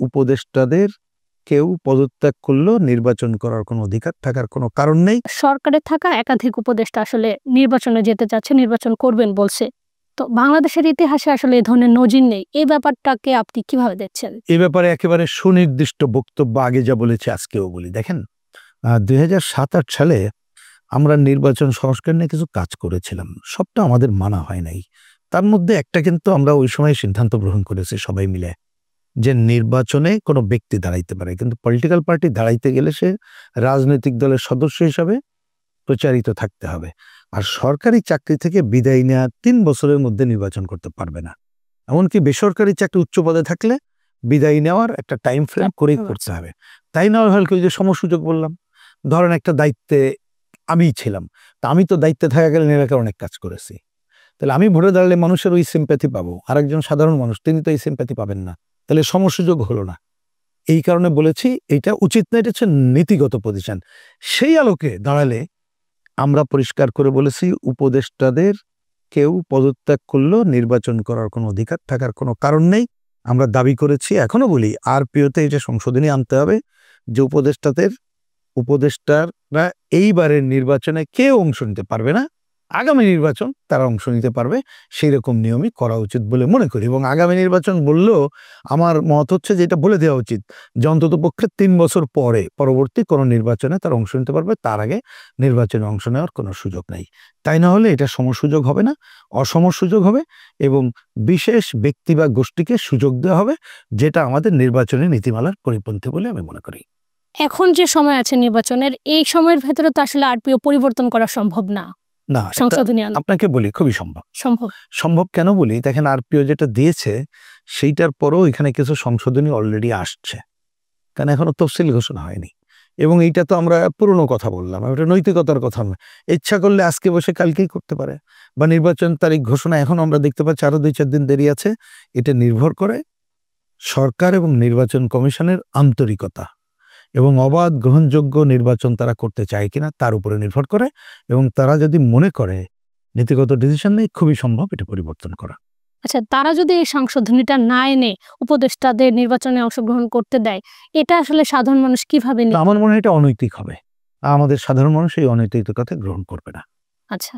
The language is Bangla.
উপদেষ্টাদের কেউ পদত্যাগ করলেও নির্বাচন করার কোনো অধিকার থাকার কোনো কারণ নেই। সরকারে থাকা একাধিক উপদেষ্টা আসলে নির্বাচনে যেতে চাচ্ছে, নির্বাচন করবেন বলছে। তো বাংলাদেশের ইতিহাসে আসলে এই ধরনের নজির নেই। এই ব্যাপারটাকে আপনি কিভাবে দেখছেন? এ ব্যাপারে একেবারে সুনির্দিষ্ট বক্তব্য আগে যা বলেছি আজকেও বলি। দেখেন, ২০০৭-৮ সালে আমরা নির্বাচন সংস্কার নিয়ে কিছু কাজ করেছিলাম। সবটা আমাদের মানা হয় নাই। তার মধ্যে একটা কিন্তু আমরা ওই সময় সিদ্ধান্ত গ্রহণ করেছি সবাই মিলে, যে নির্বাচনে কোনো ব্যক্তি দাঁড়াইতে পারে, কিন্তু পলিটিক্যাল পার্টি দাঁড়াইতে গেলে সে রাজনৈতিক দলের সদস্য হিসাবে প্রচারিত থাকতে হবে। আর সরকারি চাকরি থেকে বিদায় নেওয়া ৩ বছরের মধ্যে নির্বাচন করতে পারবে না। এমনকি বেসরকারি চাকরি উচ্চ পদে থাকলে বিদায় নেওয়ার একটা টাইম ফ্রেম করেই করতে হবে। তাই না হলে কি, যে সমসুযোগ বললাম, ধরেন একটা দায়িত্বে আমিই ছিলাম, তা আমি তো দায়িত্বে থাকাকালীন এলাকার অনেক কাজ করেছি, তাহলে আমি ভোটে দাঁড়ালে মানুষের ওই সিম্প্যাথি পাবো, আরেকজন সাধারণ মানুষ তিনি তো এই সিম্প্যাথি পাবেন না, তাহলে সমসুযোগ হলো না। এই কারণে বলেছি এটা উচিত না, এটা হচ্ছে নীতিগত পজিশন। সেই আলোকে দাঁড়ালে আমরা পরিষ্কার করে বলেছি উপদেষ্টাদের কেউ পদত্যাগ করলেও নির্বাচন করার কোনো অধিকার থাকার কোনো কারণ নেই। আমরা দাবি করেছি, এখনো বলি, আরপিওতে এটা সংশোধনী আনতে হবে যে উপদেষ্টারা এইবারের নির্বাচনে কেউ অংশ নিতে পারবে না, আগামী নির্বাচন তারা অংশ নিতে পারবে, সেই রকম নিয়মই করা উচিত বলে মনে করি। এবং আগামী নির্বাচন বললেও আমার মত হচ্ছে যে এটা বলে দেওয়া উচিত যে অন্তত পক্ষে ৩ বছর পরে পরবর্তী কোনো নির্বাচনে তারা অংশ নিতে পারবে, তার আগে নির্বাচনে অংশ নেওয়ার কোনো সুযোগ নেই। তাই না হলে এটা সমসুযোগ হবে না, অসমসুযোগ হবে, এবং বিশেষ ব্যক্তি বা গোষ্ঠীকে সুযোগ দেওয়া হবে, যেটা আমাদের নির্বাচনী নীতিমালার পরিপন্থী বলে আমি মনে করি। এখন যে সময় আছে নির্বাচনের, এই সময়ের ভেতরে তো আসলে আরপিও পরিবর্তন করা সম্ভব না। না, সংশোধনী আপনাকে বলি খুবই সম্ভব। সম্ভব সম্ভব কেন বলি, দেখেন আরপিও যেটা দিয়েছে সেইটার পরও এখানে কিছু সংশোধনী অলরেডি আসছে, কারণ এখনো তফসিল ঘোষণা হয়নি। এবং এইটা তো আমরা পুরনো কথা বললাম, এটা নৈতিকতার কথা নয়। ইচ্ছা করলে আজকে বসে কালকেই করতে পারে, বা নির্বাচন তারিখ ঘোষণা এখন আমরা দেখতে পাচ্ছি আরো ২-৪ দিন দেরি আছে। এটা নির্ভর করে সরকার এবং নির্বাচন কমিশনের আন্তরিকতা এবং অবাধ গ্রহণযোগ্য নির্বাচন তারা করতে চায় কিনা তার উপরে নির্ভর করে। এবং তারা যদি মনে করে নীতিগত ডিসিশন নেই, খুবই সম্ভব এটা পরিবর্তন করা। আচ্ছা, তারা যদি এই সংশোধনীটা না এনে উপদেষ্টাদের নির্বাচনে অংশগ্রহণ করতে দেয়, এটা আসলে সাধারণ মানুষ কিভাবে নেবে? আমার মনে হয় এটা অনৈতিক হবে, আমাদের সাধারণ মানুষ এই অনৈতিকতা গ্রহণ করবে না। আচ্ছা।